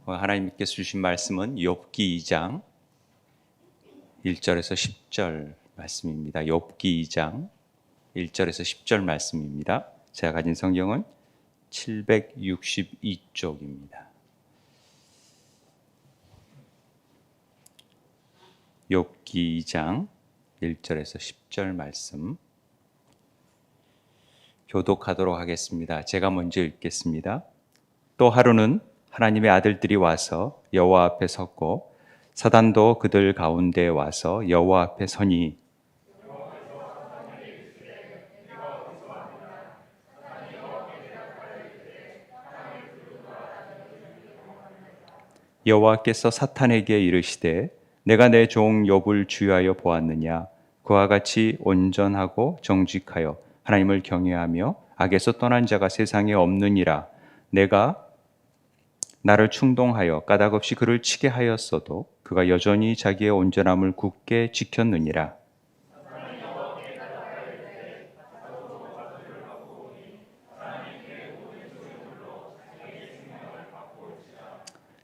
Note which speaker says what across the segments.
Speaker 1: 하나님께서 주신 말씀은 욥기 2장 1절에서 10절 말씀입니다. 욥기 2장 1절에서 10절 말씀입니다. 제가 가진 성경은 762쪽입니다. 욥기 2장 1절에서 10절 말씀 교독하도록 하겠습니다. 제가 먼저 읽겠습니다. 또 하루는 하나님의 아들들이 와서 여호와 앞에 섰고 사단도 그들 가운데 와서 여호와 앞에 서니 여호와께서 사탄에게 이르시되 내가 내 종 욥을 주의하여 보았느냐 그와 같이 온전하고 정직하여 하나님을 경외하며 악에서 떠난 자가 세상에 없느니라. 내가 나를 충동하여 까닭없이 그를 치게 하였어도 그가 여전히 자기의 온전함을 굳게 지켰느니라.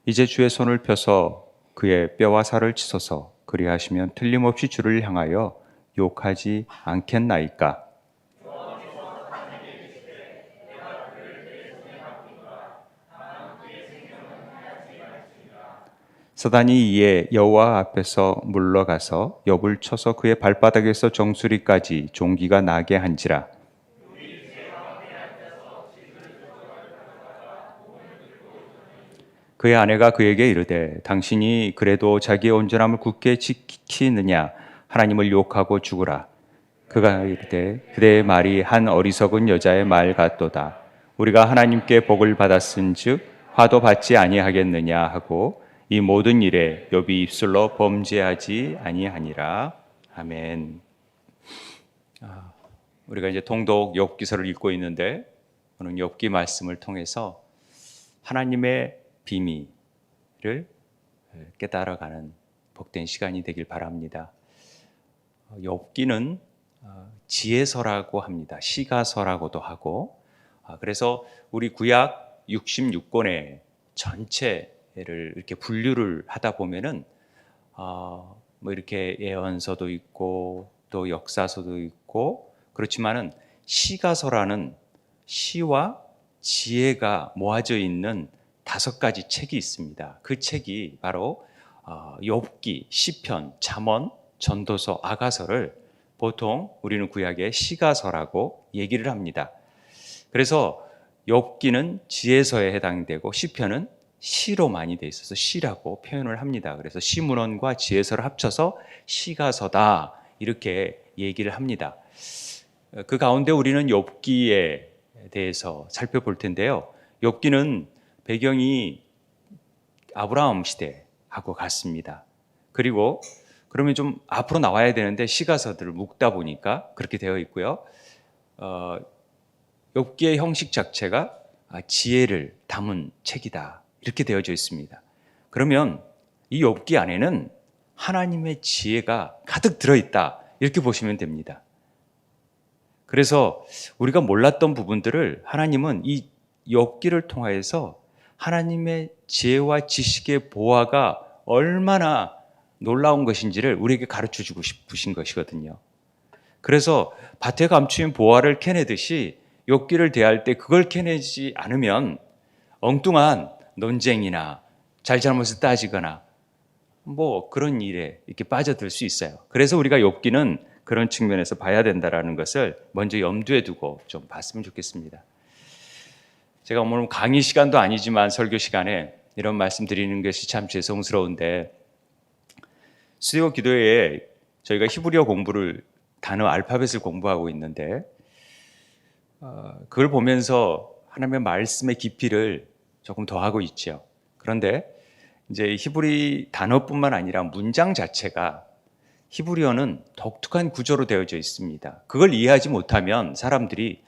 Speaker 1: 이제 주의 손을 펴서 그의 뼈와 살을 치소서. 그리하시면 틀림없이 주를 향하여 욕하지 않겠나이까. 사단이 이에 여호와 앞에서 물러가서 욥을 쳐서 그의 발바닥에서 정수리까지 종기가 나게 한지라. 그의 아내가 그에게 이르되 당신이 그래도 자기의 온전함을 굳게 지키느냐 하나님을 욕하고 죽으라. 그가 이르되 그대의 말이 한 어리석은 여자의 말 같도다. 우리가 하나님께 복을 받았은즉 화도 받지 아니하겠느냐 하고 이 모든 일에 욥이 입술로 범죄하지 아니하니라. 아멘. 우리가 이제 통독 욥기서를 읽고 있는데 오늘 욥기 말씀을 통해서 하나님의 비밀을 깨달아가는 복된 시간이 되길 바랍니다. 욥기는 지혜서라고 합니다. 시가서라고도 하고, 그래서 우리 구약 66권의 전체를 이렇게 분류를 하다 보면은 뭐 이렇게 예언서도 있고 또 역사서도 있고 그렇지만은 시가서라는 시와 지혜가 모아져 있는 5가지 책이 있습니다. 그 책이 바로 욥기, 시편, 잠언, 전도서, 아가서를 보통 우리는 구약의 시가서라고 얘기를 합니다. 그래서 욥기는 지혜서에 해당되고 시편은 시로 많이 돼 있어서 시라고 표현을 합니다. 그래서 시문헌과 지혜서를 합쳐서 시가서다 이렇게 얘기를 합니다. 그 가운데 우리는 욥기에 대해서 살펴볼 텐데요. 욥기는 배경이 아브라함 시대하고 같습니다. 그리고 그러면 좀 앞으로 나와야 되는데 시가서들을 묶다 보니까 그렇게 되어 있고요. 욥기의 형식 자체가 지혜를 담은 책이다 이렇게 되어져 있습니다. 그러면 이 욥기 안에는 하나님의 지혜가 가득 들어있다 이렇게 보시면 됩니다. 그래서 우리가 몰랐던 부분들을 하나님은 이 욥기를 통하여서 하나님의 지혜와 지식의 보화가 얼마나 놀라운 것인지를 우리에게 가르쳐 주고 싶으신 것이거든요. 그래서 밭에 감추인 보화를 캐내듯이 욥기를 대할 때 그걸 캐내지 않으면 엉뚱한 논쟁이나 잘잘못을 따지거나 뭐 그런 일에 이렇게 빠져들 수 있어요. 그래서 우리가 욥기는 그런 측면에서 봐야 된다는 것을 먼저 염두에 두고 좀 봤으면 좋겠습니다. 제가 오늘 강의 시간도 아니지만 설교 시간에 이런 말씀 드리는 것이 참 죄송스러운데 수요 기도회에 저희가 히브리어 공부를 단어 알파벳을 공부하고 있는데 그걸 보면서 하나님의 말씀의 깊이를 조금 더하고 있죠. 그런데 이제 히브리 단어뿐만 아니라 문장 자체가 히브리어는 독특한 구조로 되어져 있습니다. 그걸 이해하지 못하면 사람들이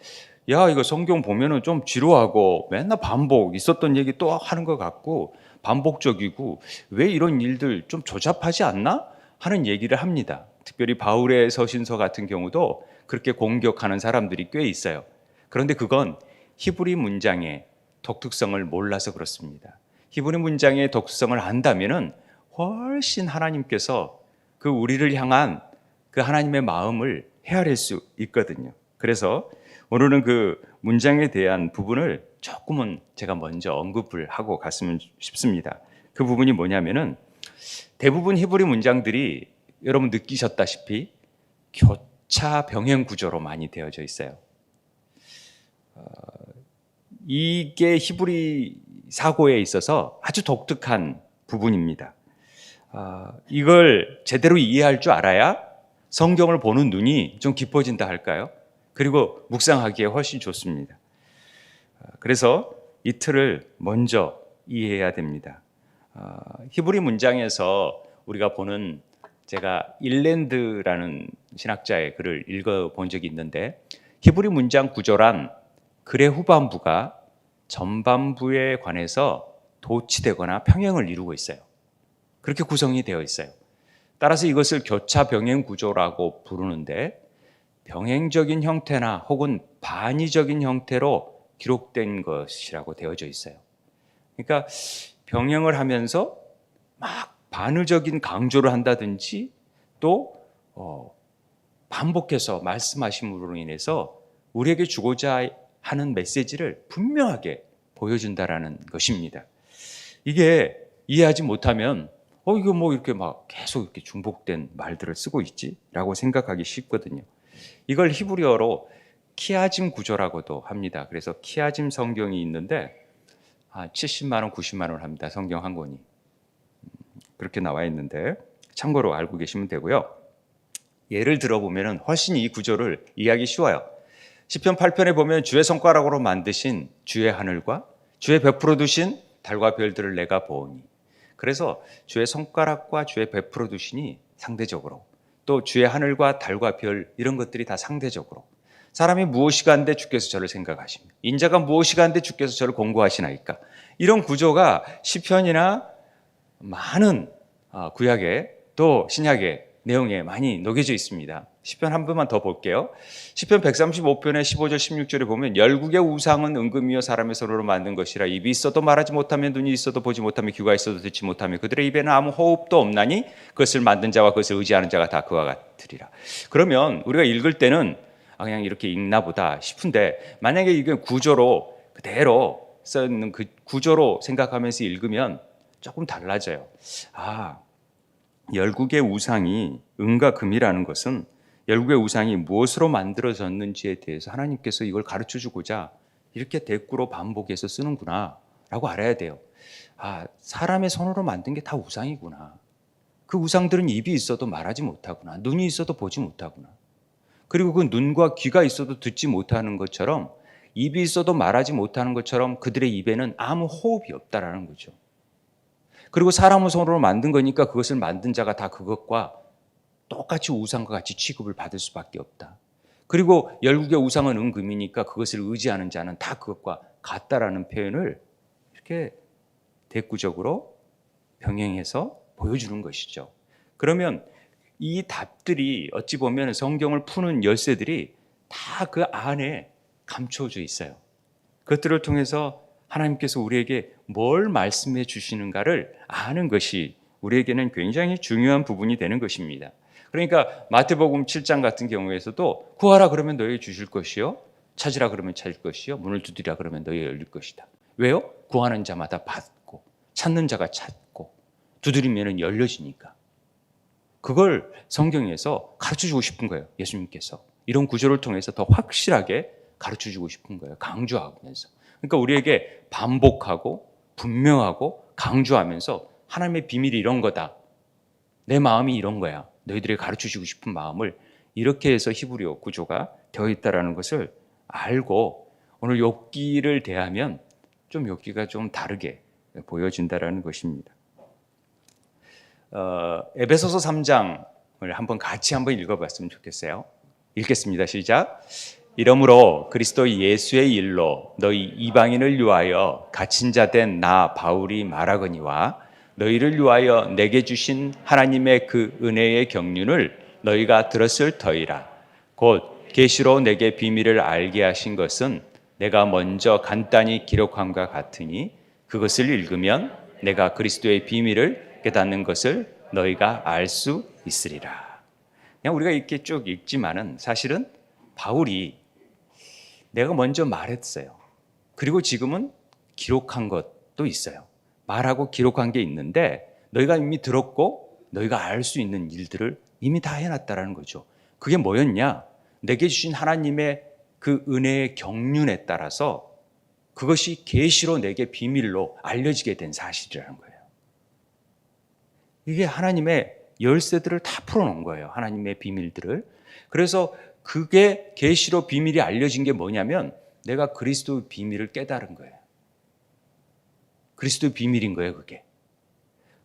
Speaker 1: 야 이거 성경 보면은 좀 지루하고 맨날 반복 있었던 얘기 또 하는 것 같고 반복적이고 왜 이런 일들 좀 조잡하지 않나 하는 얘기를 합니다. 특별히 바울의 서신서 같은 경우도 그렇게 공격하는 사람들이 꽤 있어요. 그런데 그건 히브리 문장의 독특성을 몰라서 그렇습니다. 히브리 문장의 독성을 안다면은 훨씬 하나님께서 그 우리를 향한 그 하나님의 마음을 헤아릴 수 있거든요. 그래서 오늘은 그 문장에 대한 부분을 조금은 제가 먼저 언급을 하고 갔으면 싶습니다. 그 부분이 뭐냐면은 대부분 히브리 문장들이 여러분 느끼셨다시피 교차 병행 구조로 많이 되어져 있어요. 이게 히브리 사고에 있어서 아주 독특한 부분입니다. 이걸 제대로 이해할 줄 알아야 성경을 보는 눈이 좀 깊어진다 할까요? 그리고 묵상하기에 훨씬 좋습니다. 그래서 이 틀을 먼저 이해해야 됩니다. 히브리 문장에서 우리가 보는 제가 일랜드라는 신학자의 글을 읽어본 적이 있는데 히브리 문장 구조란 글의 후반부가 전반부에 관해서 도치되거나 평행을 이루고 있어요. 그렇게 구성이 되어 있어요. 따라서 이것을 교차 병행 구조라고 부르는데 병행적인 형태나 혹은 반의적인 형태로 기록된 것이라고 되어져 있어요. 그러니까 병행을 하면서 막 반의적인 강조를 한다든지 또 반복해서 말씀하심으로 인해서 우리에게 주고자 하는 메시지를 분명하게 보여준다라는 것입니다. 이게 이해하지 못하면 이거 뭐 이렇게 막 계속 이렇게 중복된 말들을 쓰고 있지라고 생각하기 쉽거든요. 이걸 히브리어로 키아짐 구조라고도 합니다. 그래서 키아짐 성경이 있는데 70만 원, 90만 원 합니다. 성경 한 권이. 그렇게 나와 있는데 참고로 알고 계시면 되고요. 예를 들어보면 훨씬 이 구조를 이해하기 쉬워요. 시편 8편에 보면 주의 손가락으로 만드신 주의 하늘과 주의 베풀어 두신 달과 별들을 내가 보오니. 그래서 주의 손가락과 주의 베풀어 두신이 상대적으로 또 주의 하늘과 달과 별 이런 것들이 다 상대적으로 사람이 무엇이 간데 주께서 저를 생각하시며 인자가 무엇이 간데 주께서 저를 공고하시나이까. 이런 구조가 시편이나 많은 구약에 또 신약의 내용에 많이 녹여져 있습니다. 시편 한 번만 더 볼게요. 시편 135편의 15절 16절에 보면 열국의 우상은 은금이요 사람의 손으로 만든 것이라 입이 있어도 말하지 못하며 눈이 있어도 보지 못하며 귀가 있어도 듣지 못하며 그들의 입에는 아무 호흡도 없나니 그것을 만든 자와 그것을 의지하는 자가 다 그와 같으리라. 그러면 우리가 읽을 때는 그냥 이렇게 읽나 보다 싶은데 만약에 이게 구조로 그대로 써있는 그 구조로 생각하면서 읽으면 조금 달라져요. 열국의 우상이 은과 금이라는 것은 열국의 우상이 무엇으로 만들어졌는지에 대해서 하나님께서 이걸 가르쳐주고자 이렇게 대꾸로 반복해서 쓰는구나 라고 알아야 돼요. 사람의 손으로 만든 게 다 우상이구나. 그 우상들은 입이 있어도 말하지 못하구나. 눈이 있어도 보지 못하구나. 그리고 그 눈과 귀가 있어도 듣지 못하는 것처럼 입이 있어도 말하지 못하는 것처럼 그들의 입에는 아무 호흡이 없다라는 거죠. 그리고 사람의 손으로 만든 거니까 그것을 만든 자가 다 그것과 똑같이 우상과 같이 취급을 받을 수밖에 없다. 그리고 열국의 우상은 은금이니까 그것을 의지하는 자는 다 그것과 같다라는 표현을 이렇게 대꾸적으로 병행해서 보여주는 것이죠. 그러면 이 답들이 어찌 보면 성경을 푸는 열쇠들이 다 그 안에 감춰져 있어요. 그것들을 통해서 하나님께서 우리에게 뭘 말씀해 주시는가를 아는 것이 우리에게는 굉장히 중요한 부분이 되는 것입니다. 그러니까 마태복음 7장 같은 경우에서도 구하라 그러면 너희에게 주실 것이요 찾으라 그러면 찾을 것이요 문을 두드리라 그러면 너희에게 열릴 것이다. 왜요? 구하는 자마다 받고 찾는 자가 찾고 두드리면 열려지니까. 그걸 성경에서 가르쳐주고 싶은 거예요. 예수님께서 이런 구조를 통해서 더 확실하게 가르쳐주고 싶은 거예요. 강조하면서. 그러니까 우리에게 반복하고 분명하고 강조하면서 하나님의 비밀이 이런 거다. 내 마음이 이런 거야. 너희들에게 가르쳐주고 싶은 마음을 이렇게 해서 히브리어 구조가 되어 있다는 것을 알고 오늘 욥기를 대하면 좀 욥기가 좀 다르게 보여진다는 것입니다. 에베소서 3장을 같이 한번 읽어봤으면 좋겠어요. 읽겠습니다. 시작. 이러므로 그리스도 예수의 일로 너희 이방인을 위하여 갇힌 자 된 나 바울이 말하거니와 너희를 위하여 내게 주신 하나님의 그 은혜의 경륜을 너희가 들었을 터이라. 곧 계시로 내게 비밀을 알게 하신 것은 내가 먼저 간단히 기록함과 같으니 그것을 읽으면 내가 그리스도의 비밀을 깨닫는 것을 너희가 알 수 있으리라. 그냥 우리가 이렇게 쭉 읽지만은 사실은 바울이 내가 먼저 말했어요. 그리고 지금은 기록한 것도 있어요. 말하고 기록한 게 있는데 너희가 이미 들었고 너희가 알 수 있는 일들을 이미 다 해놨다라는 거죠. 그게 뭐였냐? 내게 주신 하나님의 그 은혜의 경륜에 따라서 그것이 계시로 내게 비밀로 알려지게 된 사실이라는 거예요. 이게 하나님의 열쇠들을 다 풀어놓은 거예요. 하나님의 비밀들을. 그래서 그게 계시로 비밀이 알려진 게 뭐냐면 내가 그리스도의 비밀을 깨달은 거예요. 그리스도의 비밀인 거예요, 그게.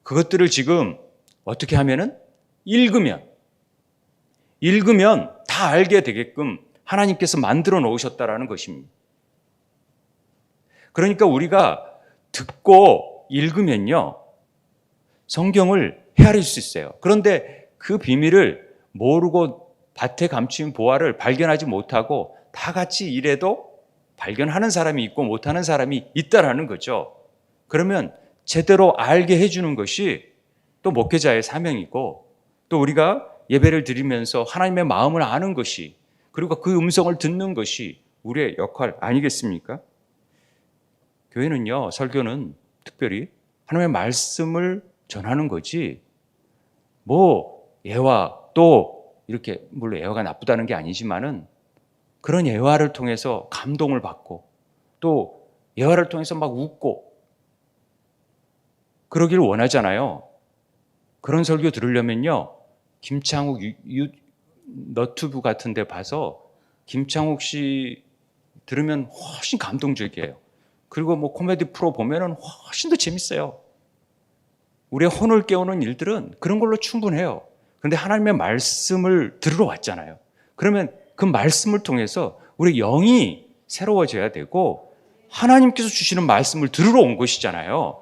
Speaker 1: 그것들을 지금 어떻게 하면은 읽으면 다 알게 되게끔 하나님께서 만들어 놓으셨다라는 것입니다. 그러니까 우리가 듣고 읽으면요, 성경을 헤아릴 수 있어요. 그런데 그 비밀을 모르고 밭에 감추인 보화를 발견하지 못하고 다 같이 일해도 발견하는 사람이 있고 못하는 사람이 있다라는 거죠. 그러면 제대로 알게 해주는 것이 또 목회자의 사명이고 또 우리가 예배를 드리면서 하나님의 마음을 아는 것이 그리고 그 음성을 듣는 것이 우리의 역할 아니겠습니까? 교회는요, 설교는 특별히 하나님의 말씀을 전하는 거지 뭐 예화 또 이렇게 물론 예화가 나쁘다는 게 아니지만은 그런 예화를 통해서 감동을 받고 또 예화를 통해서 막 웃고 그러기를 원하잖아요. 그런 설교 들으려면요, 김창욱 너튜브 같은 데 봐서 김창욱 씨 들으면 훨씬 감동적이에요. 그리고 뭐 코미디 프로 보면은 훨씬 더 재밌어요. 우리의 혼을 깨우는 일들은 그런 걸로 충분해요. 그런데 하나님의 말씀을 들으러 왔잖아요. 그러면 그 말씀을 통해서 우리 영이 새로워져야 되고 하나님께서 주시는 말씀을 들으러 온 것이잖아요.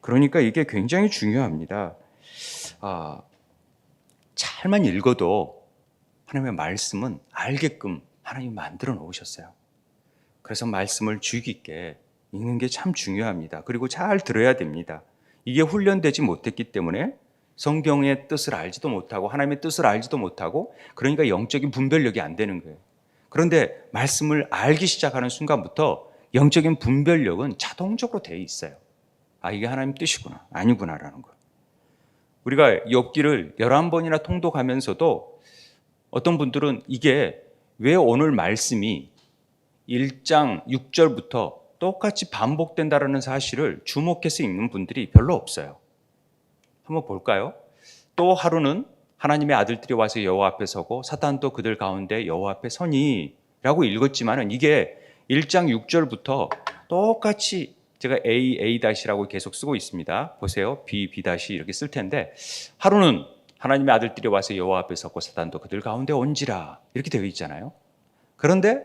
Speaker 1: 그러니까 이게 굉장히 중요합니다. 잘만 읽어도 하나님의 말씀은 알게끔 하나님이 만들어 놓으셨어요. 그래서 말씀을 주의 깊게 읽는 게 참 중요합니다. 그리고 잘 들어야 됩니다. 이게 훈련되지 못했기 때문에 성경의 뜻을 알지도 못하고 하나님의 뜻을 알지도 못하고 그러니까 영적인 분별력이 안 되는 거예요. 그런데 말씀을 알기 시작하는 순간부터 영적인 분별력은 자동적으로 되어 있어요. 이게 하나님 뜻이구나, 아니구나라는 거. 우리가 욥기를 11번이나 통독하면서도 어떤 분들은 이게 왜 오늘 말씀이 1장 6절부터 똑같이 반복된다는 사실을 주목해서 읽는 분들이 별로 없어요. 한번 볼까요? 또 하루는 하나님의 아들들이 와서 여호와 앞에 서고 사탄도 그들 가운데 여호와 앞에 서니 라고 읽었지만 이게 1장 6절부터 똑같이 제가 A-라고 계속 쓰고 있습니다. 보세요. B 이렇게 쓸 텐데 하루는 하나님의 아들들이 와서 여호와 앞에 섰고 사탄도 그들 가운데 온지라 이렇게 되어 있잖아요. 그런데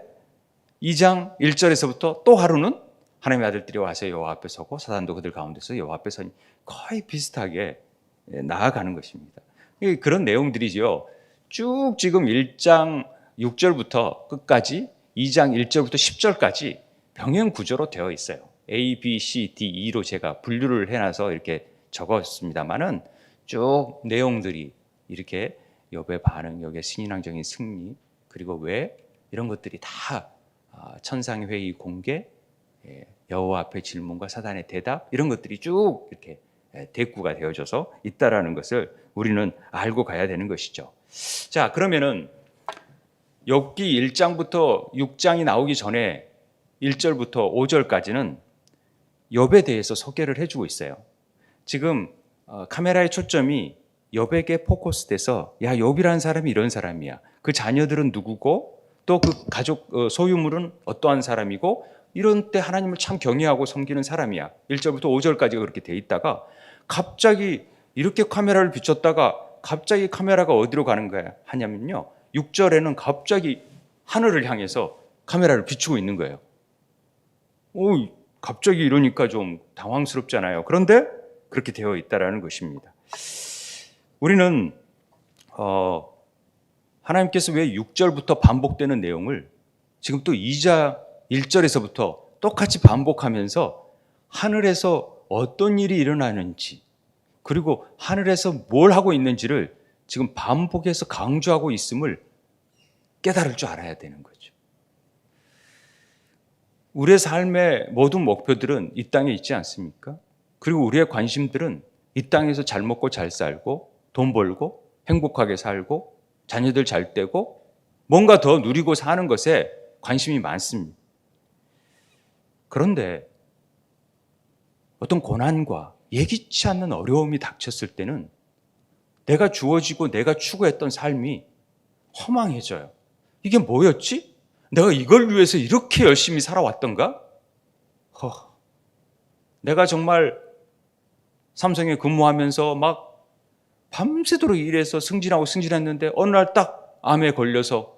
Speaker 1: 2장 1절에서부터 또 하루는 하나님의 아들들이 와서 여호와 앞에 서고 사탄도 그들 가운데서 여호와 앞에 서니 거의 비슷하게 나아가는 것입니다. 그런 내용들이죠. 쭉 지금 1장 6절부터 끝까지 2장 1절부터 10절까지 병행 구조로 되어 있어요. A, B, C, D, E로 제가 분류를 해놔서 이렇게 적었습니다만은 쭉 내용들이 이렇게 욥의 반응, 욥의 신앙적인 승리, 그리고 왜 이런 것들이 다 천상의 회의 공개, 여호와 앞의 질문과 사단의 대답 이런 것들이 쭉 이렇게 대꾸가 되어져서 있다라는 것을 우리는 알고 가야 되는 것이죠. 자, 그러면은 욥기 1장부터 6장이 나오기 전에 1절부터 5절까지는 욥에 대해서 소개를 해주고 있어요. 지금 카메라의 초점이 욥에게 포커스돼서 야, 욥이라는 사람이 이런 사람이야. 그 자녀들은 누구고 또 그 가족 소유물은 어떠한 사람이고 이런 때 하나님을 참 경외하고 섬기는 사람이야. 1절부터 5절까지 그렇게 돼 있다가 갑자기 이렇게 카메라를 비췄다가 갑자기 카메라가 어디로 가는 거야 하냐면요. 6절에는 갑자기 하늘을 향해서 카메라를 비추고 있는 거예요. 갑자기 이러니까 좀 당황스럽잖아요. 그런데 그렇게 되어 있다라는 것입니다. 우리는 하나님께서 왜 6절부터 반복되는 내용을 지금 또 2장 1절에서부터 똑같이 반복하면서 하늘에서 어떤 일이 일어나는지, 그리고 하늘에서 뭘 하고 있는지를 지금 반복해서 강조하고 있음을 깨달을 줄 알아야 되는 거죠. 우리의 삶의 모든 목표들은 이 땅에 있지 않습니까? 그리고 우리의 관심들은 이 땅에서 잘 먹고 잘 살고 돈 벌고 행복하게 살고 자녀들 잘 떼고 뭔가 더 누리고 사는 것에 관심이 많습니다. 그런데 어떤 고난과 예기치 않는 어려움이 닥쳤을 때는 내가 주어지고 내가 추구했던 삶이 허망해져요. 이게 뭐였지? 내가 이걸 위해서 이렇게 열심히 살아왔던가? 내가 정말 삼성에 근무하면서 막 밤새도록 일해서 승진했는데 어느 날 딱 암에 걸려서,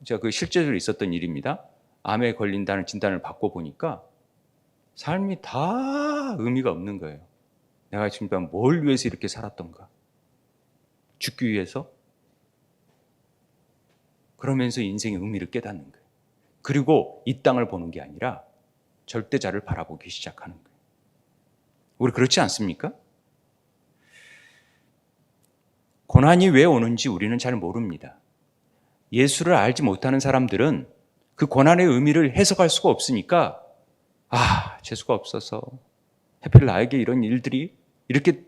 Speaker 1: 제가 그 실제로 있었던 일입니다. 암에 걸린다는 진단을 받고 보니까 삶이 다 의미가 없는 거예요. 내가 지금 뭘 위해서 이렇게 살았던가? 죽기 위해서? 그러면서 인생의 의미를 깨닫는 거예요. 그리고 이 땅을 보는 게 아니라 절대자를 바라보기 시작하는 거예요. 우리 그렇지 않습니까? 고난이 왜 오는지 우리는 잘 모릅니다. 예수를 알지 못하는 사람들은 그 고난의 의미를 해석할 수가 없으니까 재수가 없어서 하필 나에게 이런 일들이 이렇게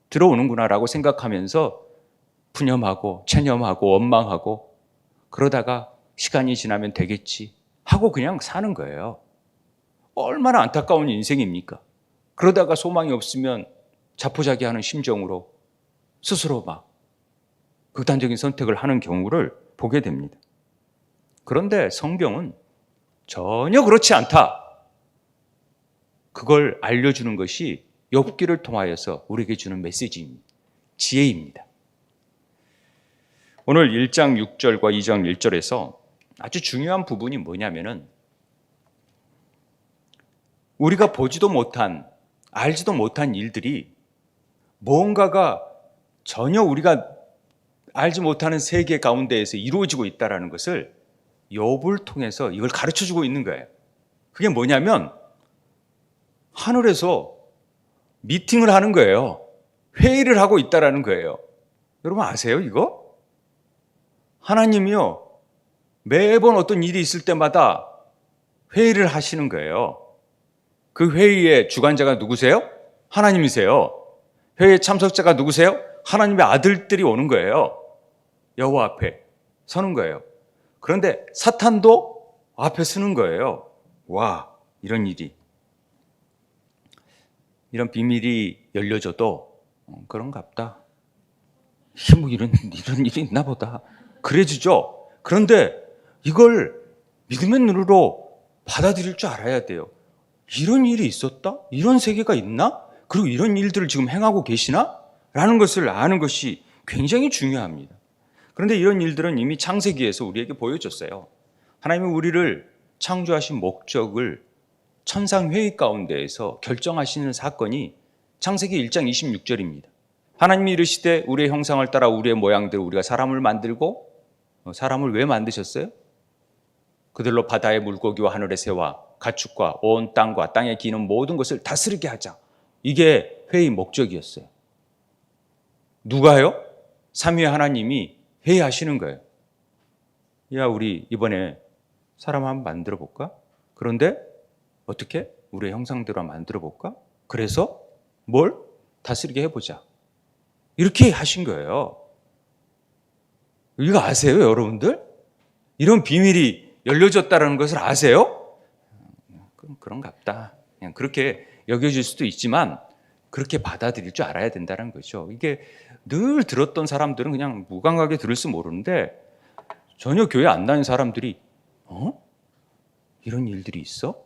Speaker 1: 들어오는구나라고 생각하면서 푸념하고 체념하고 원망하고 그러다가 시간이 지나면 되겠지 하고 그냥 사는 거예요. 얼마나 안타까운 인생입니까? 그러다가 소망이 없으면 자포자기하는 심정으로 스스로 막 극단적인 선택을 하는 경우를 보게 됩니다. 그런데 성경은 전혀 그렇지 않다. 그걸 알려주는 것이 욥기를 통하여서 우리에게 주는 메시지입니다. 지혜입니다. 오늘 1장 6절과 2장 1절에서 아주 중요한 부분이 뭐냐면은 우리가 보지도 못한, 알지도 못한 일들이 뭔가가 전혀 우리가 알지 못하는 세계 가운데에서 이루어지고 있다는 것을 욥을 통해서 이걸 가르쳐주고 있는 거예요. 그게 뭐냐면 하늘에서 미팅을 하는 거예요. 회의를 하고 있다는 거예요. 여러분 아세요 이거? 하나님이요 매번 어떤 일이 있을 때마다 회의를 하시는 거예요. 그 회의의 주관자가 누구세요? 하나님이세요. 회의의 참석자가 누구세요? 하나님의 아들들이 오는 거예요. 여호와 앞에 서는 거예요. 그런데 사탄도 앞에 서는 거예요. 와, 이런 일이, 이런 비밀이 열려져도 그런갑다. 뭐 이런 일이 있나 보다. 그래지죠. 그런데 이걸 믿음의 눈으로 받아들일 줄 알아야 돼요. 이런 일이 있었다? 이런 세계가 있나? 그리고 이런 일들을 지금 행하고 계시나? 라는 것을 아는 것이 굉장히 중요합니다. 그런데 이런 일들은 이미 창세기에서 우리에게 보여줬어요. 하나님은 우리를 창조하신 목적을 천상회의 가운데에서 결정하시는 사건이 창세기 1장 26절입니다. 하나님이 이르시되 우리의 형상을 따라 우리의 모양대로 우리가 사람을 만들고, 사람을 왜 만드셨어요? 그들로 바다의 물고기와 하늘의 새와 가축과 온 땅과 땅에 기는 모든 것을 다스리게 하자. 이게 회의 목적이었어요. 누가요? 삼위의 하나님이 회의하시는 거예요. 야, 우리 이번에 사람 한번 만들어 볼까? 그런데 어떻게? 우리의 형상대로 만들어 볼까? 그래서 뭘? 다스리게 해보자. 이렇게 하신 거예요. 이거 아세요, 여러분들? 이런 비밀이 열려졌다는 것을 아세요? 그런갑다. 그냥 그렇게 여겨질 수도 있지만 그렇게 받아들일 줄 알아야 된다는 거죠. 이게 늘 들었던 사람들은 그냥 무감각하게 들을 수 모르는데 전혀 교회 안 다니는 사람들이 이런 일들이 있어?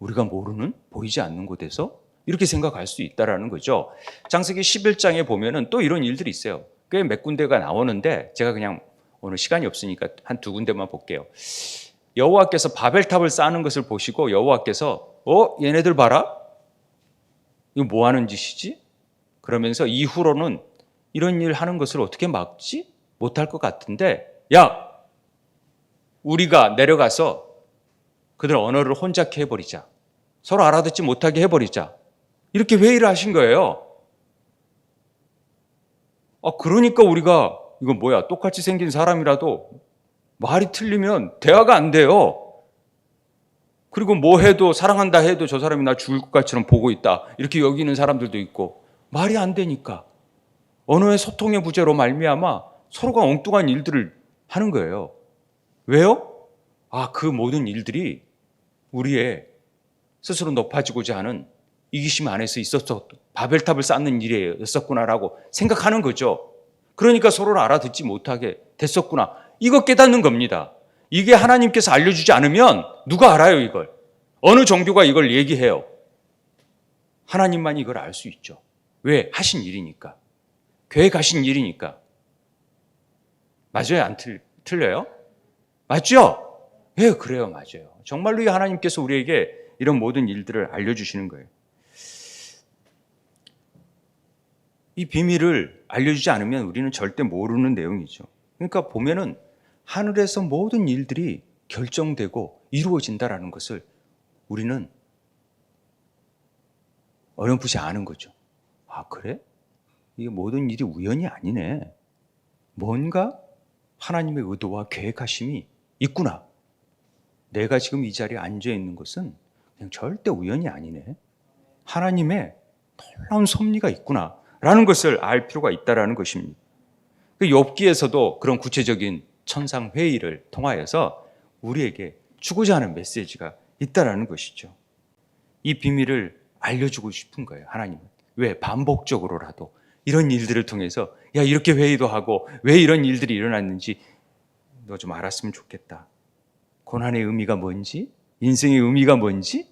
Speaker 1: 우리가 모르는, 보이지 않는 곳에서? 이렇게 생각할 수 있다는 거죠. 창세기 11장에 보면은 또 이런 일들이 있어요. 꽤 몇 군데가 나오는데 제가 그냥 오늘 시간이 없으니까 한 두 군데만 볼게요. 여호와께서 바벨탑을 쌓는 것을 보시고 여호와께서 얘네들 봐라? 이거 뭐 하는 짓이지? 그러면서 이후로는 이런 일 하는 것을 어떻게 막지? 못할 것 같은데 야! 우리가 내려가서 그들 언어를 혼잡케 해버리자. 서로 알아듣지 못하게 해버리자. 이렇게 회의를 하신 거예요. 그러니까 우리가 이거 뭐야 똑같이 생긴 사람이라도 말이 틀리면 대화가 안 돼요. 그리고 뭐 해도 사랑한다 해도 저 사람이 나 죽을 것 같처럼 보고 있다 이렇게 여기는 사람들도 있고 말이 안 되니까 언어의 소통의 부재로 말미암아 서로가 엉뚱한 일들을 하는 거예요. 왜요? 그 모든 일들이 우리의 스스로 높아지고자 하는 이기심 안에서 있었어 바벨탑을 쌓는 일이었었구나라고 생각하는 거죠. 그러니까 서로를 알아듣지 못하게 됐었구나. 이거 깨닫는 겁니다. 이게 하나님께서 알려주지 않으면 누가 알아요 이걸? 어느 종교가 이걸 얘기해요? 하나님만이 이걸 알 수 있죠. 왜? 하신 일이니까. 계획하신 일이니까. 맞아요? 안 틀려요? 맞죠? 예, 그래요. 맞아요. 정말로 이 하나님께서 우리에게 이런 모든 일들을 알려주시는 거예요. 이 비밀을 알려주지 않으면 우리는 절대 모르는 내용이죠. 그러니까 보면은 하늘에서 모든 일들이 결정되고 이루어진다라는 것을 우리는 어렴풋이 아는 거죠. 그래? 이게 모든 일이 우연이 아니네. 뭔가 하나님의 의도와 계획하심이 있구나. 내가 지금 이 자리에 앉아 있는 것은 그냥 절대 우연이 아니네. 하나님의 놀라운 섭리가 있구나. 라는 것을 알 필요가 있다는 것입니다. 욥기에서도 그런 구체적인 천상 회의를 통하여서 우리에게 주고자 하는 메시지가 있다는 것이죠. 이 비밀을 알려주고 싶은 거예요, 하나님은. 왜? 반복적으로라도 이런 일들을 통해서 이렇게 회의도 하고 왜 이런 일들이 일어났는지 너 좀 알았으면 좋겠다. 고난의 의미가 뭔지, 인생의 의미가 뭔지,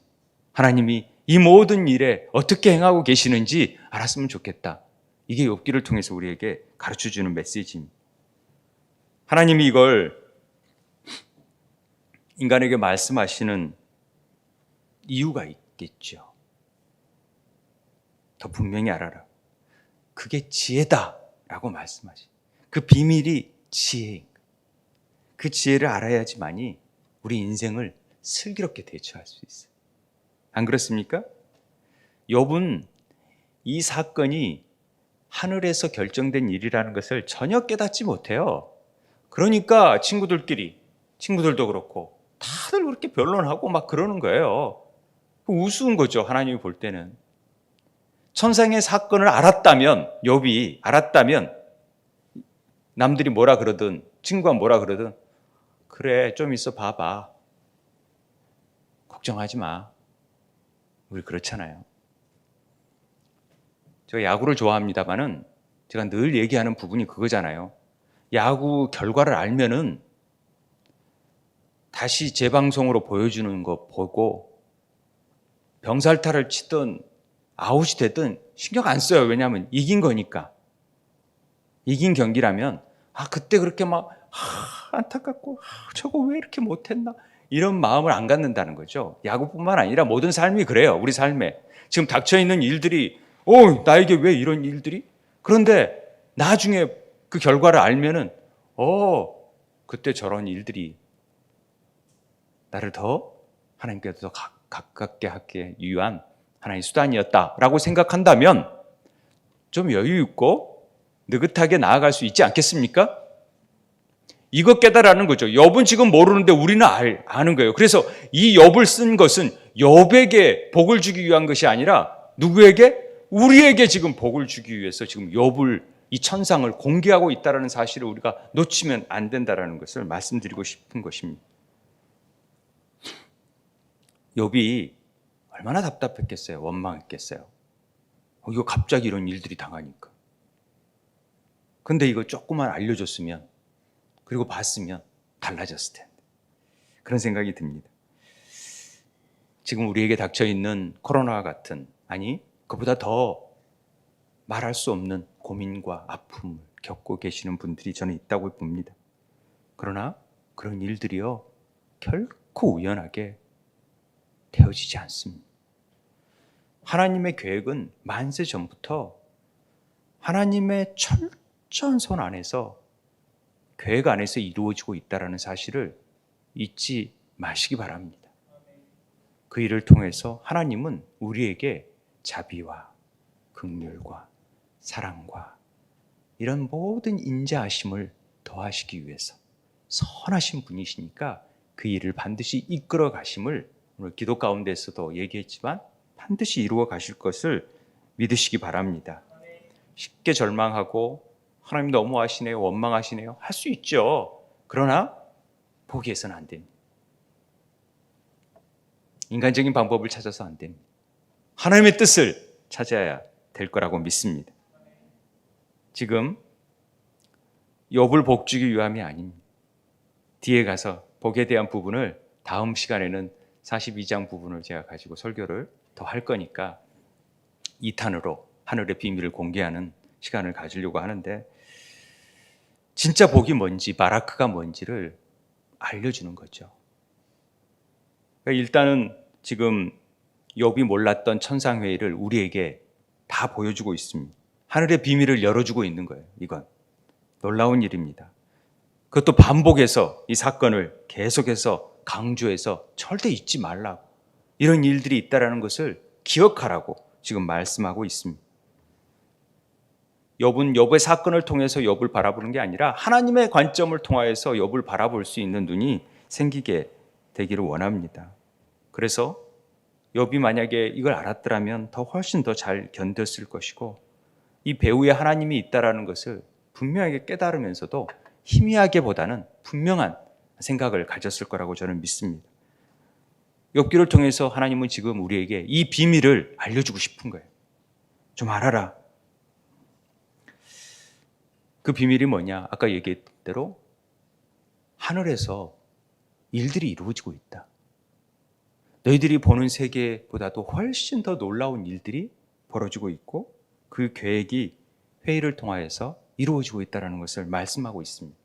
Speaker 1: 하나님이 이 모든 일에 어떻게 행하고 계시는지 알았으면 좋겠다. 이게 욥기를 통해서 우리에게 가르쳐주는 메시지입니다. 하나님이 이걸 인간에게 말씀하시는 이유가 있겠죠. 더 분명히 알아라. 그게 지혜다라고 말씀하시. 그 비밀이 지혜인 거예요. 그 지혜를 알아야지만이 우리 인생을 슬기롭게 대처할 수 있어요. 안 그렇습니까? 욥은 이 사건이 하늘에서 결정된 일이라는 것을 전혀 깨닫지 못해요. 그러니까 친구들도 그렇고 다들 그렇게 변론하고 막 그러는 거예요. 우스운 거죠. 하나님이 볼 때는. 천상의 사건을 알았다면, 욥이 알았다면 남들이 뭐라 그러든 친구가 뭐라 그러든 그래 좀 있어 봐봐. 걱정하지 마. 우리 그렇잖아요. 제가 야구를 좋아합니다만은 제가 늘 얘기하는 부분이 그거잖아요. 야구 결과를 알면은 다시 재방송으로 보여주는 거 보고 병살타를 치든 아웃이 됐든 신경 안 써요. 왜냐하면 이긴 거니까. 이긴 경기라면 그때 그렇게 막 안타깝고 저거 왜 이렇게 못했나 이런 마음을 안 갖는다는 거죠. 야구뿐만 아니라 모든 삶이 그래요. 우리 삶에 지금 닥쳐있는 일들이 나에게 왜 이런 일들이? 그런데 나중에 그 결과를 알면은 그때 저런 일들이 나를 더 하나님께서 더 가깝게 하기 위한 하나님의 수단이었다라고 생각한다면 좀 여유 있고 느긋하게 나아갈 수 있지 않겠습니까? 이것 깨달으라는 거죠. 욥은 지금 모르는데 우리는 아는 거예요. 그래서 이 욥을 쓴 것은 욥에게 복을 주기 위한 것이 아니라 누구에게? 우리에게 지금 복을 주기 위해서 지금 욥을 이 천상을 공개하고 있다는 사실을 우리가 놓치면 안 된다는 것을 말씀드리고 싶은 것입니다. 욥이 얼마나 답답했겠어요. 원망했겠어요. 이거 갑자기 이런 일들이 당하니까. 근데 이거 조금만 알려줬으면 그리고 봤으면 달라졌을 텐데. 그런 생각이 듭니다. 지금 우리에게 닥쳐있는 코로나와 같은 그보다 더 말할 수 없는 고민과 아픔을 겪고 계시는 분들이 저는 있다고 봅니다. 그러나 그런 일들이요 결코 우연하게 되어지지 않습니다. 하나님의 계획은 만세 전부터 하나님의 철저한 손 안에서 계획 안에서 이루어지고 있다는 사실을 잊지 마시기 바랍니다. 그 일을 통해서 하나님은 우리에게 자비와 긍휼과 사랑과 이런 모든 인자하심을 더하시기 위해서 선하신 분이시니까 그 일을 반드시 이끌어 가심을 오늘 기도 가운데서도 얘기했지만 반드시 이루어 가실 것을 믿으시기 바랍니다. 쉽게 절망하고 하나님 너무하시네요, 원망하시네요 할 수 있죠. 그러나 포기해서는 안 됩니다. 인간적인 방법을 찾아서 안 됩니다. 하나님의 뜻을 찾아야 될 거라고 믿습니다. 지금 욥을 복주기 위함이 아닙니다. 뒤에 가서 복에 대한 부분을 다음 시간에는 42장 부분을 제가 가지고 설교를 더 할 거니까 2탄으로 하늘의 비밀을 공개하는 시간을 가지려고 하는데, 진짜 복이 뭔지 바라크가 뭔지를 알려주는 거죠. 그러니까 일단은 지금 욥이 몰랐던 천상회의를 우리에게 다 보여주고 있습니다. 하늘의 비밀을 열어주고 있는 거예요. 이건 놀라운 일입니다. 그것도 반복해서 이 사건을 계속해서 강조해서 절대 잊지 말라고, 이런 일들이 있다는 것을 기억하라고 지금 말씀하고 있습니다. 욥은 욥의 사건을 통해서 욥을 바라보는 게 아니라 하나님의 관점을 통하여서 욥을 바라볼 수 있는 눈이 생기게 되기를 원합니다. 그래서 욥이 만약에 이걸 알았더라면 더 훨씬 더 잘 견뎠을 것이고, 이 배후에 하나님이 있다라는 것을 분명하게 깨달으면서도 희미하게보다는 분명한 생각을 가졌을 거라고 저는 믿습니다. 욥기를 통해서 하나님은 지금 우리에게 이 비밀을 알려주고 싶은 거예요. 좀 알아라. 그 비밀이 뭐냐? 아까 얘기했던 대로 하늘에서 일들이 이루어지고 있다. 너희들이 보는 세계보다도 훨씬 더 놀라운 일들이 벌어지고 있고 그 계획이 회의를 통하여서 이루어지고 있다는 것을 말씀하고 있습니다.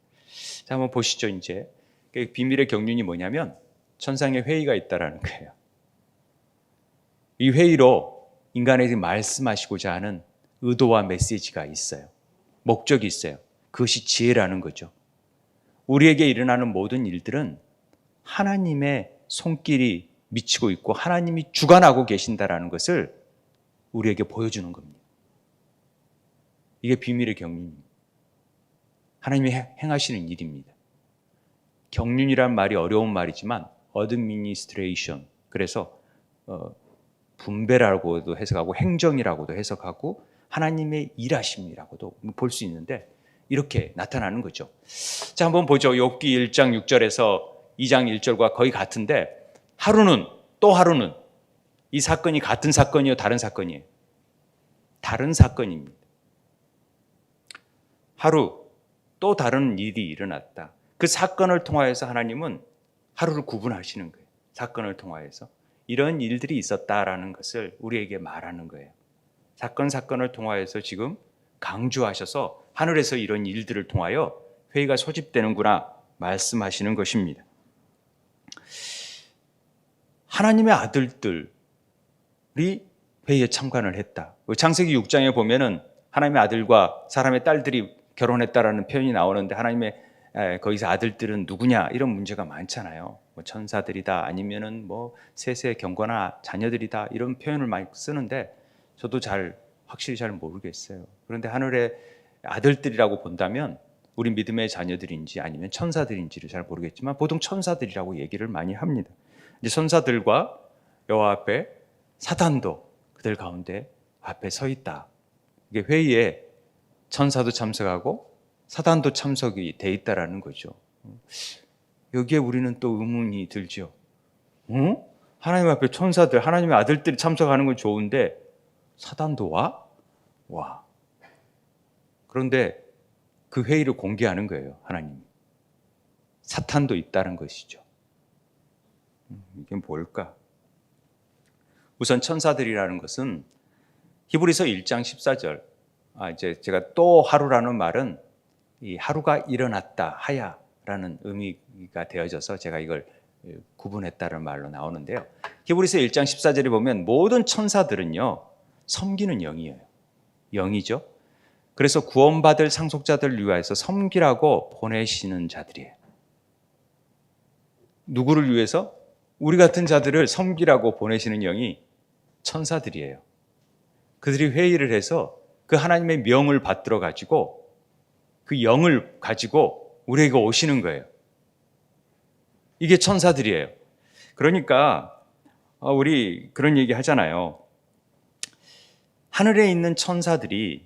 Speaker 1: 자, 한번 보시죠. 이제 비밀의 경륜이 뭐냐면 천상의 회의가 있다는 거예요. 이 회의로 인간에게 말씀하시고자 하는 의도와 메시지가 있어요. 목적이 있어요. 그것이 지혜라는 거죠. 우리에게 일어나는 모든 일들은 하나님의 손길이 미치고 있고 하나님이 주관하고 계신다라는 것을 우리에게 보여주는 겁니다. 이게 비밀의 경륜입니다. 하나님이 행하시는 일입니다. 경륜이란 말이 어려운 말이지만 administration, 그래서 분배라고도 해석하고 행정이라고도 해석하고 하나님의 일하심이라고도 볼 수 있는데 이렇게 나타나는 거죠. 자, 한번 보죠. 욥기 1장 6절에서 2장 1절과 거의 같은데 하루는 또 하루는 이 사건이 같은 사건이요 다른 사건이에요? 다른 사건입니다. 하루 또 다른 일이 일어났다. 그 사건을 통하여서 하나님은 하루를 구분하시는 거예요. 사건을 통하여서 이런 일들이 있었다라는 것을 우리에게 말하는 거예요. 사건을 통하여서 지금 강조하셔서 하늘에서 이런 일들을 통하여 회의가 소집되는구나 말씀하시는 것입니다. 하나님의 아들들이 회의에 참관을 했다. 창세기 6장에 보면은 하나님의 아들과 사람의 딸들이 결혼했다라는 표현이 나오는데 하나님의 거기서 아들들은 누구냐 이런 문제가 많잖아요. 뭐 천사들이다 아니면은 뭐 셋의 경건한 자녀들이다 이런 표현을 많이 쓰는데 저도 확실히 잘 모르겠어요. 그런데 하늘의 아들들이라고 본다면 우리 믿음의 자녀들인지 아니면 천사들인지를 잘 모르겠지만 보통 천사들이라고 얘기를 많이 합니다. 이제 천사들과 여호와 앞에 사단도 그들 가운데 앞에 서 있다. 이게 회의에 천사도 참석하고 사단도 참석이 돼 있다라는 거죠. 여기에 우리는 또 의문이 들죠. 하나님 앞에 천사들, 하나님의 아들들이 참석하는 건 좋은데 사단도 와? 와. 그런데 그 회의를 공개하는 거예요, 하나님이. 사탄도 있다는 것이죠. 이게 뭘까? 우선 천사들이라는 것은 히브리서 1장 14절. 이제 제가 또 하루라는 말은 이 하루가 일어났다 하야라는 의미가 되어져서 제가 이걸 구분했다는 말로 나오는데요. 히브리서 1장 14절에 보면 모든 천사들은요 섬기는 영이에요. 영이죠. 그래서 구원받을 상속자들을 위하여서 섬기라고 보내시는 자들이에요. 누구를 위해서? 우리 같은 자들을 섬기라고 보내시는 영이 천사들이에요. 그들이 회의를 해서 그 하나님의 명을 받들어 가지고 그 영을 가지고 우리에게 오시는 거예요. 이게 천사들이에요. 그러니까 우리 그런 얘기 하잖아요. 하늘에 있는 천사들이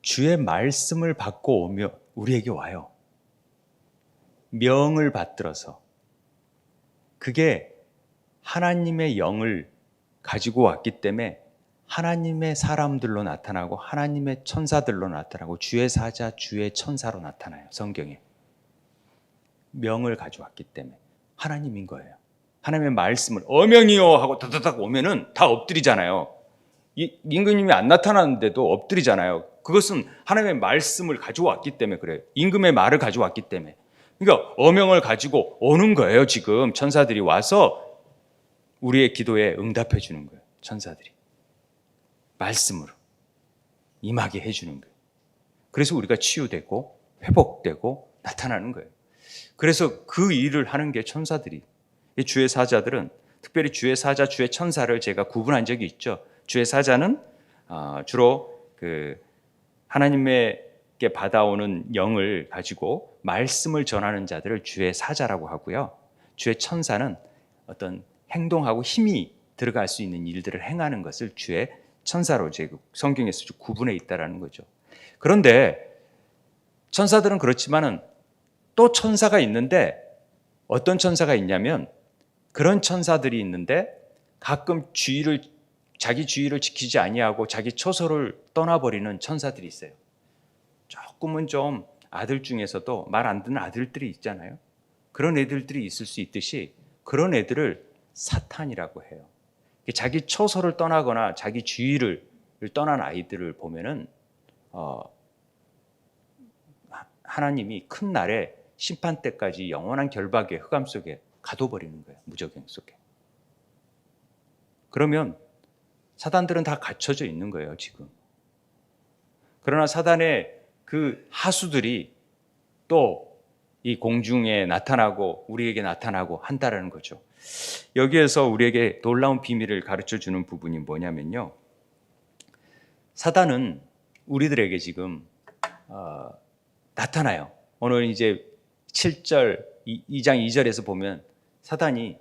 Speaker 1: 주의 말씀을 받고 오며 우리에게 와요. 명을 받들어서. 그게 하나님의 영을 가지고 왔기 때문에 하나님의 사람들로 나타나고 하나님의 천사들로 나타나고 주의 사자, 주의 천사로 나타나요. 성경에. 명을 가져왔기 때문에 하나님인 거예요. 하나님의 말씀을 어명이요 하고 다다닥 오면은 다 엎드리잖아요. 임금님이 안 나타나는데도 엎드리잖아요. 그것은 하나님의 말씀을 가져왔기 때문에 그래요. 임금의 말을 가져왔기 때문에. 그러니까 어명을 가지고 오는 거예요. 지금 천사들이 와서 우리의 기도에 응답해 주는 거예요. 천사들이. 말씀으로 임하게 해주는 거예요. 그래서 우리가 치유되고 회복되고 나타나는 거예요. 그래서 그 일을 하는 게 천사들이. 주의 사자들은 특별히 주의 사자, 주의 천사를 제가 구분한 적이 있죠. 주의 사자는 주로 그 하나님께 받아오는 영을 가지고 말씀을 전하는 자들을 주의 사자라고 하고요. 주의 천사는 어떤 행동하고 힘이 들어갈 수 있는 일들을 행하는 것을 주의 천사로 성경에서 구분해 있다라는 거죠. 그런데 천사들은 그렇지만은 또 천사가 있는데 어떤 천사가 있냐면 그런 천사들이 있는데 가끔 자기 주의를 지키지 아니하고 자기 처소를 떠나버리는 천사들이 있어요. 조금은 좀 아들 중에서도 말 안 듣는 아들들이 있잖아요. 그런 애들이 있을 수 있듯이 그런 애들을 사탄이라고 해요. 자기 처소를 떠나거나 자기 주의를 떠난 아이들을 보면은 하나님이 큰 날에 심판 때까지 영원한 결박의 흑암 속에 가둬버리는 거예요. 무적행 속에. 그러면 사단들은 다 갇혀져 있는 거예요, 지금. 그러나 사단의 그 하수들이 또 이 공중에 나타나고 우리에게 나타나고 한다라는 거죠. 여기에서 우리에게 놀라운 비밀을 가르쳐 주는 부분이 뭐냐면요. 사단은 우리들에게 지금 나타나요. 오늘 이제 7절, 2장 2절에서 보면 사단이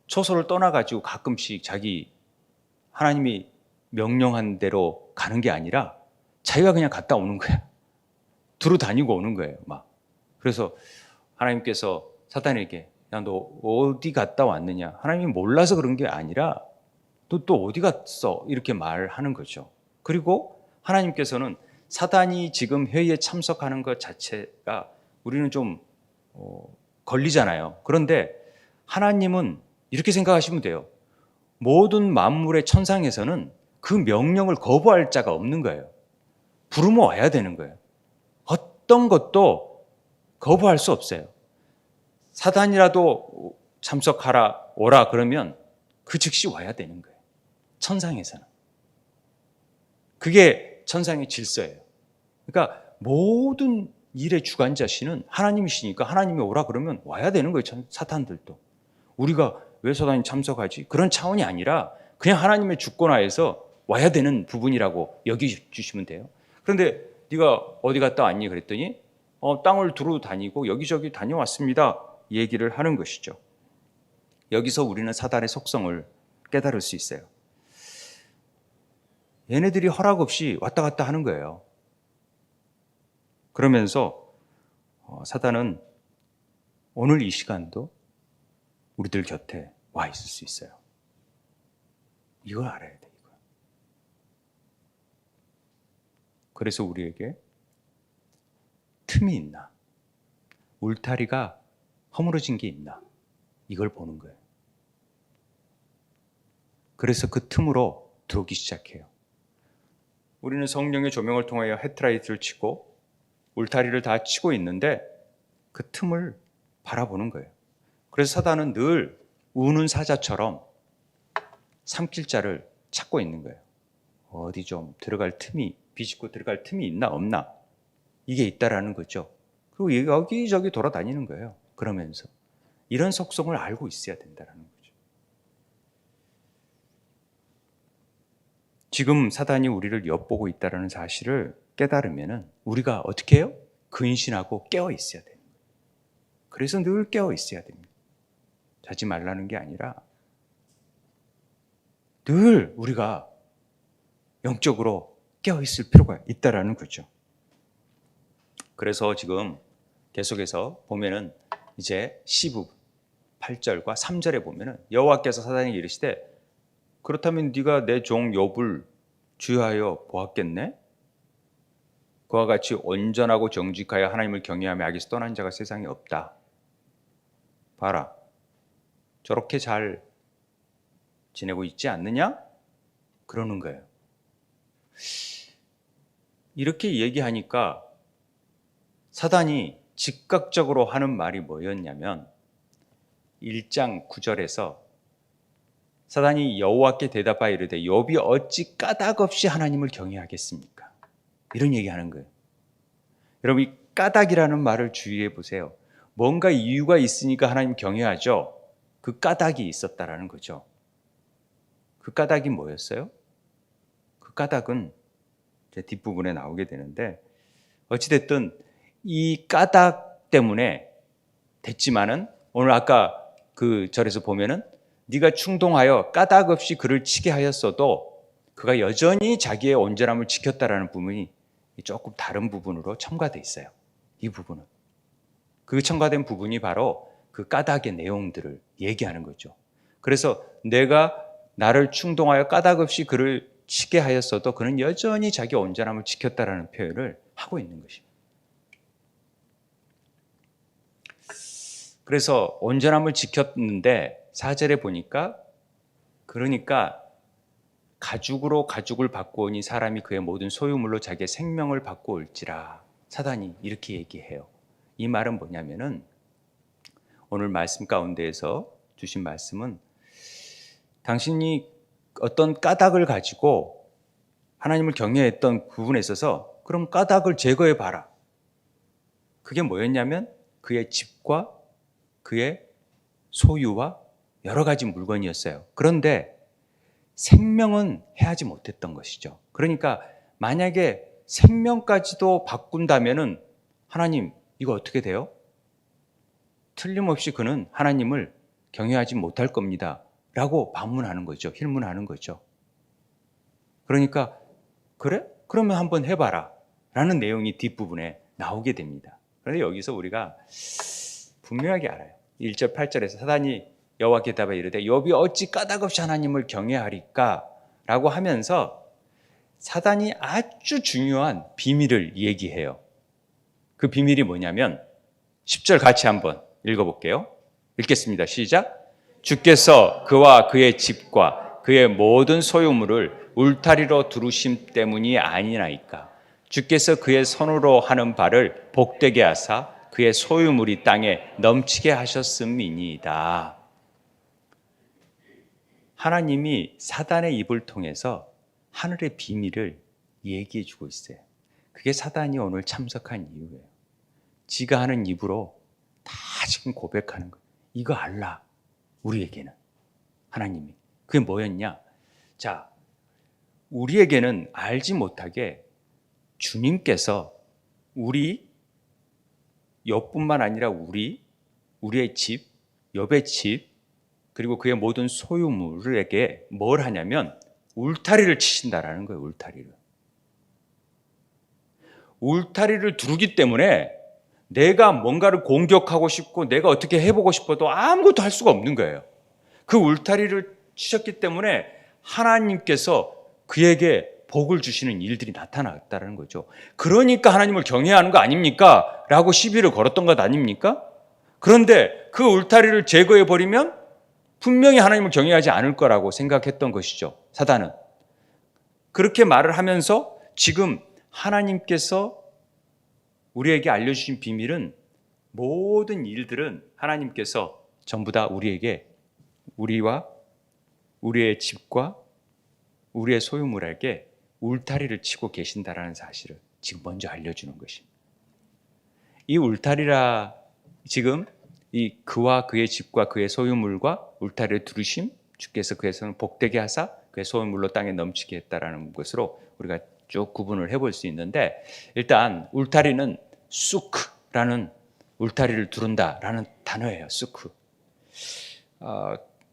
Speaker 1: 초소를 떠나가지고 가끔씩 자기 하나님이 명령한 대로 가는 게 아니라 자기가 그냥 갔다 오는 거야. 두루 다니고 오는 거예요. 막. 그래서 하나님께서 사단에게 야, 너 어디 갔다 왔느냐? 하나님이 몰라서 그런 게 아니라 너 또 어디 갔어? 이렇게 말하는 거죠. 그리고 하나님께서는 사단이 지금 회의에 참석하는 것 자체가 우리는 좀 걸리잖아요. 그런데 하나님은 이렇게 생각하시면 돼요. 모든 만물의 천상에서는 그 명령을 거부할 자가 없는 거예요. 부르면 와야 되는 거예요. 어떤 것도 거부할 수 없어요. 사단이라도 참석하라, 오라 그러면 그 즉시 와야 되는 거예요. 천상에서는. 그게 천상의 질서예요. 그러니까 모든 일의 주관자시는 하나님이시니까 하나님이 오라 그러면 와야 되는 거예요. 사탄들도. 우리가 왜 사단이 참석하지? 그런 차원이 아니라 그냥 하나님의 주권하에서 와야 되는 부분이라고 여기주시면 돼요. 그런데 네가 어디 갔다 왔니? 그랬더니 땅을 두루 다니고 여기저기 다녀왔습니다. 얘기를 하는 것이죠. 여기서 우리는 사단의 속성을 깨달을 수 있어요. 얘네들이 허락 없이 왔다 갔다 하는 거예요. 그러면서 사단은 오늘 이 시간도 우리들 곁에 와 있을 수 있어요. 이걸 알아야 돼. 이거. 그래서 우리에게 틈이 있나? 울타리가 허물어진 게 있나? 이걸 보는 거예요. 그래서 그 틈으로 들어오기 시작해요. 우리는 성령의 조명을 통하여 헤드라이트를 치고 울타리를 다 치고 있는데 그 틈을 바라보는 거예요. 그래서 사단은 늘 우는 사자처럼 삼킬 자를 찾고 있는 거예요. 어디 좀 들어갈 틈이, 비집고 들어갈 틈이 있나 없나? 이게 있다라는 거죠. 그리고 여기저기 돌아다니는 거예요. 그러면서 이런 속성을 알고 있어야 된다는 거죠. 지금 사단이 우리를 엿보고 있다는 사실을 깨달으면 우리가 어떻게 해요? 근신하고 깨어 있어야 돼요. 그래서 늘 깨어 있어야 됩니다. 자지 말라는 게 아니라 늘 우리가 영적으로 깨어 있을 필요가 있다라는 거죠. 그래서 지금 계속해서 보면은 이제 8절과 3절에 보면은 여호와께서 사단에게 이르시되 그렇다면 네가 내 종 욥을 주의하여 보았겠네? 그와 같이 온전하고 정직하여 하나님을 경외하며 악에서 떠난 자가 세상에 없다. 봐라. 저렇게 잘 지내고 있지 않느냐? 그러는 거예요. 이렇게 얘기하니까 사단이 즉각적으로 하는 말이 뭐였냐면 1장 9절에서 사단이 여호와께 대답하여 이르되 욥이 어찌 까닭없이 하나님을 경외하겠습니까? 이런 얘기하는 거예요. 여러분 이 까닭이라는 말을 주의해 보세요. 뭔가 이유가 있으니까 하나님 경외하죠. 그 까닭이 있었다라는 거죠. 그 까닭이 뭐였어요? 그 까닭은 제 뒷부분에 나오게 되는데 어찌됐든 이 까닭 때문에 됐지만은 오늘 아까 그 절에서 보면은 네가 충동하여 까닭 없이 그를 치게 하였어도 그가 여전히 자기의 온전함을 지켰다라는 부분이 조금 다른 부분으로 첨가되어 있어요. 이 부분은. 그 첨가된 부분이 바로 그 까닭의 내용들을 얘기하는 거죠. 그래서 내가 나를 충동하여 까닭 없이 그를 치게 하였어도 그는 여전히 자기 온전함을 지켰다라는 표현을 하고 있는 것입니다. 그래서 온전함을 지켰는데 4절에 보니까 그러니까 가죽으로 가죽을 바꾸오니 사람이 그의 모든 소유물로 자기의 생명을 바꾸올지라. 사단이 이렇게 얘기해요. 이 말은 뭐냐면은 오늘 말씀 가운데에서 주신 말씀은 당신이 어떤 까닭을 가지고 하나님을 경외했던 부분에 있어서 그럼 까닭을 제거해 봐라. 그게 뭐였냐면 그의 집과 그의 소유와 여러 가지 물건이었어요. 그런데 생명은 해하지 못했던 것이죠. 그러니까 만약에 생명까지도 바꾼다면은 하나님 이거 어떻게 돼요? 틀림없이 그는 하나님을 경외하지 못할 겁니다. 라고 반문하는 거죠. 힐문하는 거죠. 그러니까 그래? 그러면 한번 해봐라. 라는 내용이 뒷부분에 나오게 됩니다. 그런데 여기서 우리가 분명하게 알아요. 1절 8절에서 사단이 여호와께 대답하여 이르되 욥이 어찌 까닭없이 하나님을 경외하리까? 라고 하면서 사단이 아주 중요한 비밀을 얘기해요. 그 비밀이 뭐냐면 10절 같이 한번 읽어볼게요. 읽겠습니다. 시작. 주께서 그와 그의 집과 그의 모든 소유물을 울타리로 두르심 때문이 아니나이까. 주께서 그의 손으로 하는 바를 복되게 하사 그의 소유물이 땅에 넘치게 하셨음이니이다. 하나님이 사단의 입을 통해서 하늘의 비밀을 얘기해 주고 있어요. 그게 사단이 오늘 참석한 이유예요. 지가 하는 입으로 다 지금 고백하는 거예요. 이거 알라. 우리에게는 하나님이. 그게 뭐였냐? 자, 우리에게는 알지 못하게 주님께서 우리 욥뿐만 아니라 우리의 집, 욥의 집, 그리고 그의 모든 소유물에게 뭘 하냐면 울타리를 치신다라는 거예요. 울타리를 두르기 때문에 내가 뭔가를 공격하고 싶고 내가 어떻게 해보고 싶어도 아무것도 할 수가 없는 거예요. 그 울타리를 치셨기 때문에 하나님께서 그에게 복을 주시는 일들이 나타났다는 거죠. 그러니까 하나님을 경외하는 거 아닙니까? 라고 시비를 걸었던 것 아닙니까? 그런데 그 울타리를 제거해버리면 분명히 하나님을 경외하지 않을 거라고 생각했던 것이죠. 사단은. 그렇게 말을 하면서 지금 하나님께서 우리에게 알려주신 비밀은 모든 일들은 하나님께서 전부 다 우리에게 우리와 우리의 집과 우리의 소유물에게 울타리를 치고 계신다라는 사실을 지금 먼저 알려주는 것입니다. 이 울타리라 지금 이 그와 그의 집과 그의 소유물과 울타리를 두르심, 주께서 그의 손을 복되게 하사 그의 소유물로 땅에 넘치게 했다라는 것으로 우리가 쭉 구분을 해볼 수 있는데, 일단 울타리는 수크라는, 울타리를 두른다라는 단어예요. 수크.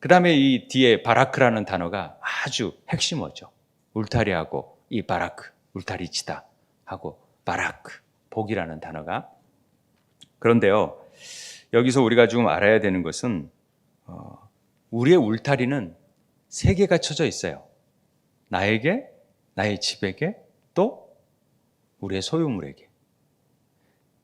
Speaker 1: 그 다음에 이 뒤에 바라크라는 단어가 아주 핵심어죠. 울타리하고 이 바라크, 울타리 치다 하고 바라크, 복이라는 단어가. 그런데요, 여기서 우리가 좀 알아야 되는 것은 우리의 울타리는 세 개가 쳐져 있어요. 나에게, 나의 집에게, 또 우리의 소유물에게.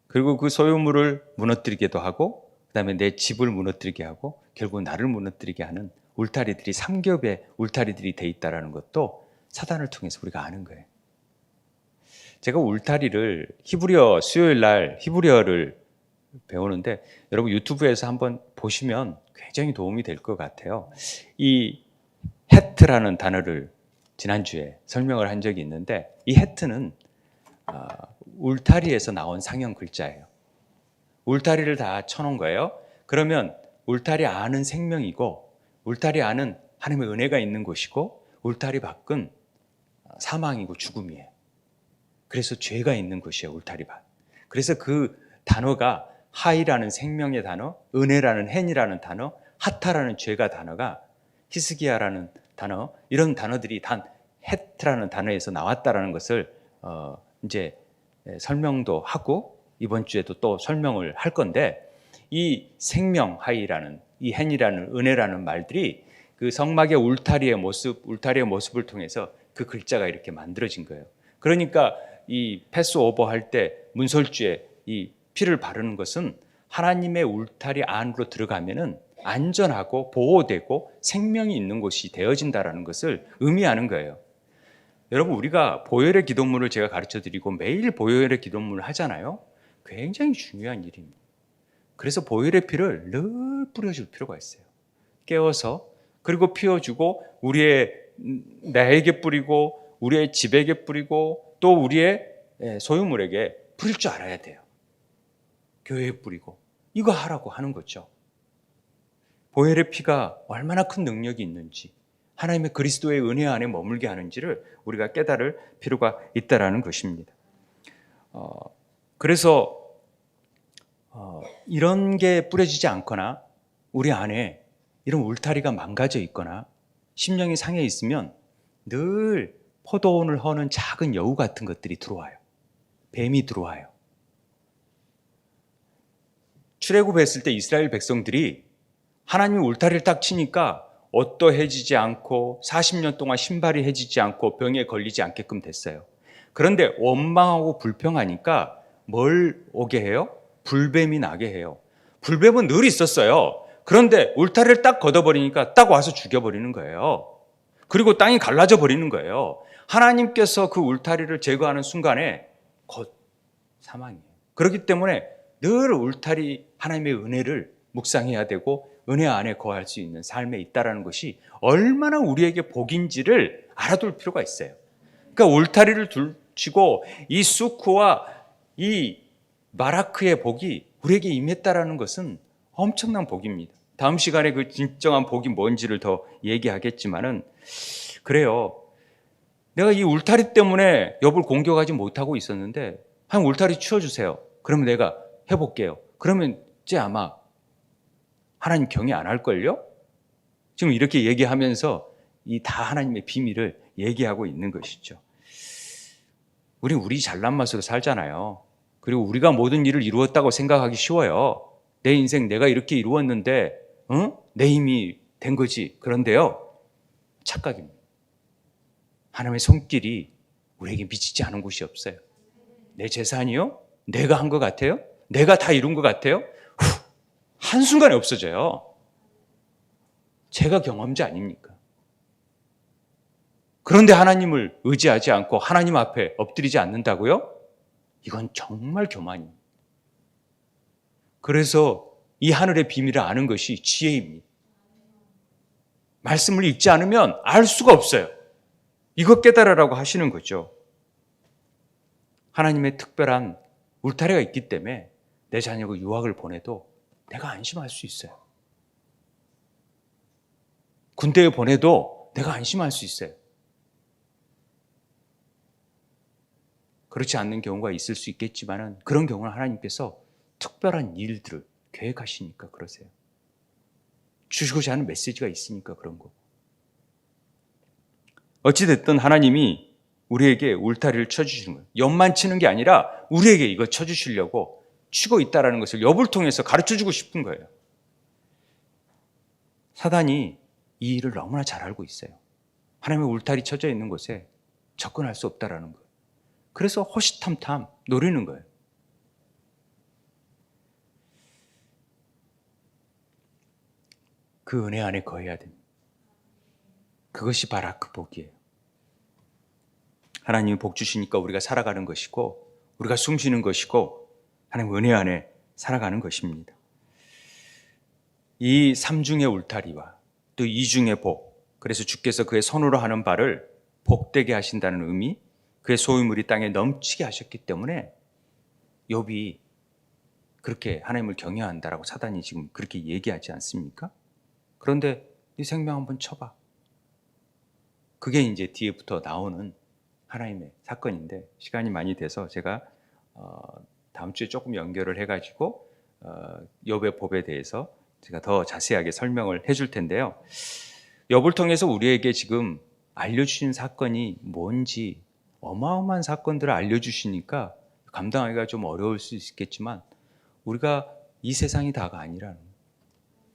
Speaker 1: 그리고 그 소유물을 무너뜨리기도 하고, 그 다음에 내 집을 무너뜨리게 하고, 결국 나를 무너뜨리게 하는 울타리들이, 3겹의 울타리들이 돼 있다는 것도 사단을 통해서 우리가 아는 거예요. 제가 울타리를 히브리어, 수요일 날 히브리어를 배우는데 여러분 유튜브에서 한번 보시면 굉장히 도움이 될 것 같아요. 이 헤트라는 단어를 지난주에 설명을 한 적이 있는데, 이 헤트는 울타리에서 나온 상형 글자예요. 울타리를 다 쳐놓은 거예요. 그러면 울타리 안은 생명이고, 울타리 안은 하나님의 은혜가 있는 곳이고, 울타리 밖은 사망이고 죽음이에요. 그래서 죄가 있는 곳이에요, 울타리 밖. 그래서 그 단어가 하이라는 생명의 단어, 은혜라는 헨이라는 단어, 하타라는 죄가 단어가, 히스기야라는 단어, 이런 단어들이 단 헤트라는 단어에서 나왔다라는 것을 이제 설명도 하고 이번 주에도 또 설명을 할 건데, 이 생명 하이라는, 이 헨이라는, 은혜라는 말들이 그 성막의 울타리의 모습을 통해서 그 글자가 이렇게 만들어진 거예요. 그러니까 이 패스오버 할 때 문설주에 이 피를 바르는 것은 하나님의 울타리 안으로 들어가면은 안전하고 보호되고 생명이 있는 곳이 되어진다라는 것을 의미하는 거예요. 여러분, 우리가 보혈의 기도문을 제가 가르쳐 드리고 매일 보혈의 기도문을 하잖아요. 굉장히 중요한 일입니다. 그래서 보혈의 피를 늘 뿌려줄 필요가 있어요. 깨워서, 그리고 피워주고, 나에게 뿌리고, 우리의 집에게 뿌리고, 또 우리의 소유물에게 뿌릴 줄 알아야 돼요. 교회에 뿌리고, 이거 하라고 하는 거죠. 보혈의 피가 얼마나 큰 능력이 있는지, 하나님의 그리스도의 은혜 안에 머물게 하는지를 우리가 깨달을 필요가 있다라는 것입니다. 그래서 이런 게 뿌려지지 않거나 우리 안에 이런 울타리가 망가져 있거나 심령이 상해 있으면 늘 포도원을 허는 작은 여우 같은 것들이 들어와요. 뱀이 들어와요. 출애굽했을 때 이스라엘 백성들이 하나님이 울타리를 딱 치니까 어떠해지지 않고 40년 동안 신발이 해지지 않고 병에 걸리지 않게끔 됐어요. 그런데 원망하고 불평하니까 뭘 오게 해요? 불뱀이 나게 해요. 불뱀은 늘 있었어요. 그런데 울타리를 딱 걷어버리니까 딱 와서 죽여버리는 거예요. 그리고 땅이 갈라져 버리는 거예요. 하나님께서 그 울타리를 제거하는 순간에 곧 사망이에요. 그렇기 때문에 늘 울타리, 하나님의 은혜를 묵상해야 되고 은혜 안에 거할 수 있는 삶에 있다는 것이 얼마나 우리에게 복인지를 알아둘 필요가 있어요. 그러니까 울타리를 둘치고 이 수크와 이 마라크의 복이 우리에게 임했다라는 것은 엄청난 복입니다. 다음 시간에 그 진정한 복이 뭔지를 더 얘기하겠지만은, 그래요. 내가 이 울타리 때문에 욥을 공격하지 못하고 있었는데 한 울타리 치워주세요. 그러면 내가 해볼게요. 그러면 이제 아마 하나님 경외 안 할걸요? 지금 이렇게 얘기하면서 이 다 하나님의 비밀을 얘기하고 있는 것이죠. 우리 잘난 맛으로 살잖아요. 그리고 우리가 모든 일을 이루었다고 생각하기 쉬워요. 내 인생 내가 이렇게 이루었는데 내 힘이 된 거지. 그런데요, 착각입니다. 하나님의 손길이 우리에게 미치지 않은 곳이 없어요. 내 재산이요? 내가 한 것 같아요? 내가 다 이룬 것 같아요? 한순간에 없어져요. 제가 경험자 아닙니까? 그런데 하나님을 의지하지 않고 하나님 앞에 엎드리지 않는다고요? 이건 정말 교만입니다. 그래서 이 하늘의 비밀을 아는 것이 지혜입니다. 말씀을 읽지 않으면 알 수가 없어요. 이것 깨달으라고 하시는 거죠. 하나님의 특별한 울타리가 있기 때문에 내 자녀가 유학을 보내도 내가 안심할 수 있어요. 군대에 보내도 내가 안심할 수 있어요. 그렇지 않는 경우가 있을 수 있겠지만 그런 경우는 하나님께서 특별한 일들을 계획하시니까 그러세요. 주시고자 하는 메시지가 있으니까 그런 거. 어찌됐든 하나님이 우리에게 울타리를 쳐주시는 거예요. 연만 치는 게 아니라 우리에게 이거 쳐주시려고 치고 있다는 것을 욥을 통해서 가르쳐주고 싶은 거예요. 사단이 이 일을 너무나 잘 알고 있어요. 하나님의 울타리 쳐져 있는 곳에 접근할 수 없다는 거예요. 그래서 호시탐탐 노리는 거예요. 그 은혜 안에 거해야 됩니다. 그것이 바라크 복이에요. 하나님이 복 주시니까 우리가 살아가는 것이고 우리가 숨 쉬는 것이고 하나님 은혜 안에 살아가는 것입니다. 이 삼중의 울타리와 또 이중의 복, 그래서 주께서 그의 손으로 하는 바를 복되게 하신다는 의미, 그의 소유물이 땅에 넘치게 하셨기 때문에 욥이 그렇게 하나님을 경외한다라고 사단이 지금 그렇게 얘기하지 않습니까? 그런데 네 생명 한번 쳐봐. 그게 이제 뒤에부터 나오는 하나님의 사건인데 시간이 많이 돼서 제가 다음 주에 조금 연결을 해가지고 욥의 법에 대해서 제가 더 자세하게 설명을 해줄 텐데요. 욥을 통해서 우리에게 지금 알려주신 사건이 뭔지 어마어마한 사건들을 알려주시니까 감당하기가 좀 어려울 수 있겠지만 우리가 이 세상이 다가 아니라는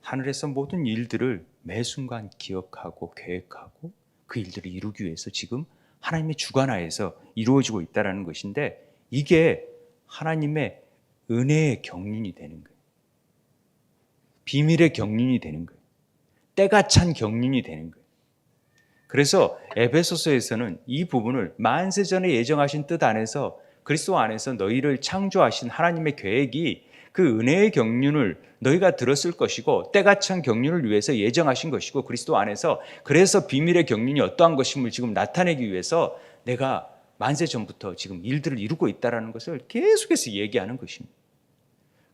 Speaker 1: 하늘에서 모든 일들을 매 순간 기억하고 계획하고 그 일들을 이루기 위해서 지금 하나님의 주관하에서 이루어지고 있다는 것인데 이게 하나님의 은혜의 경륜이 되는 거예요. 비밀의 경륜이 되는 거예요. 때가 찬 경륜이 되는 거예요. 그래서 에베소서에서는 이 부분을 만세전에 예정하신 뜻 안에서 그리스도 안에서 너희를 창조하신 하나님의 계획이 그 은혜의 경륜을 너희가 들었을 것이고 때가 찬 경륜을 위해서 예정하신 것이고 그리스도 안에서 그래서 비밀의 경륜이 어떠한 것임을 지금 나타내기 위해서 내가 만세전부터 지금 일들을 이루고 있다는 것을 계속해서 얘기하는 것입니다.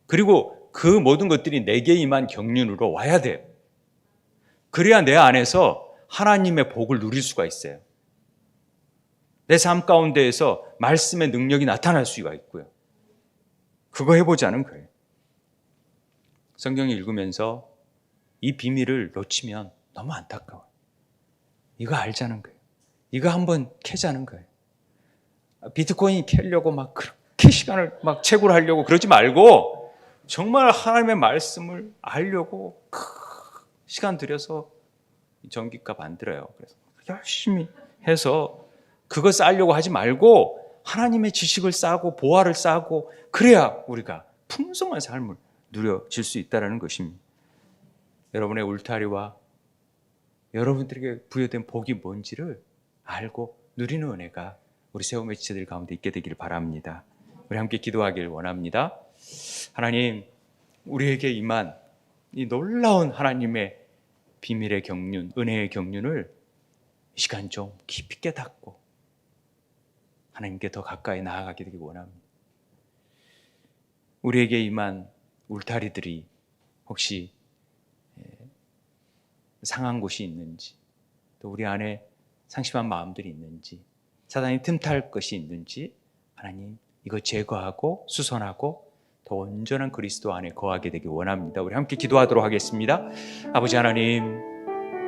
Speaker 1: 그리고 그 모든 것들이 내게 임한 경륜으로 와야 돼요. 그래야 내 안에서 하나님의 복을 누릴 수가 있어요. 내 삶 가운데에서 말씀의 능력이 나타날 수가 있고요. 그거 해보자는 거예요. 성경을 읽으면서 이 비밀을 놓치면 너무 안타까워요. 이거 알자는 거예요. 이거 한번 캐자는 거예요. 비트코인 캐려고 막 그렇게 시간을 막 채굴하려고 그러지 말고 정말 하나님의 말씀을 알려고 시간 들여서 전기값 안 들어요. 그래서 열심히 해서 그거 쌓으려고 하지 말고 하나님의 지식을 쌓고 보화를 쌓고 그래야 우리가 풍성한 삶을 누려질 수 있다는 것입니다. 여러분의 울타리와 여러분들에게 부여된 복이 뭔지를 알고 누리는 은혜가 우리 세움의 지체들 가운데 있게 되기를 바랍니다. 우리 함께 기도하길 원합니다. 하나님, 우리에게 임한 이 놀라운 하나님의 비밀의 경륜, 은혜의 경륜을 이 시간 좀 깊이 깨닫고 하나님께 더 가까이 나아가게 되길 원합니다. 우리에게 임한 울타리들이 혹시 상한 곳이 있는지, 또 우리 안에 상심한 마음들이 있는지, 사단이 틈탈 것이 있는지 하나님 이거 제거하고 수선하고 더 온전한 그리스도 안에 거하게 되길 원합니다. 우리 함께 기도하도록 하겠습니다. 아버지 하나님,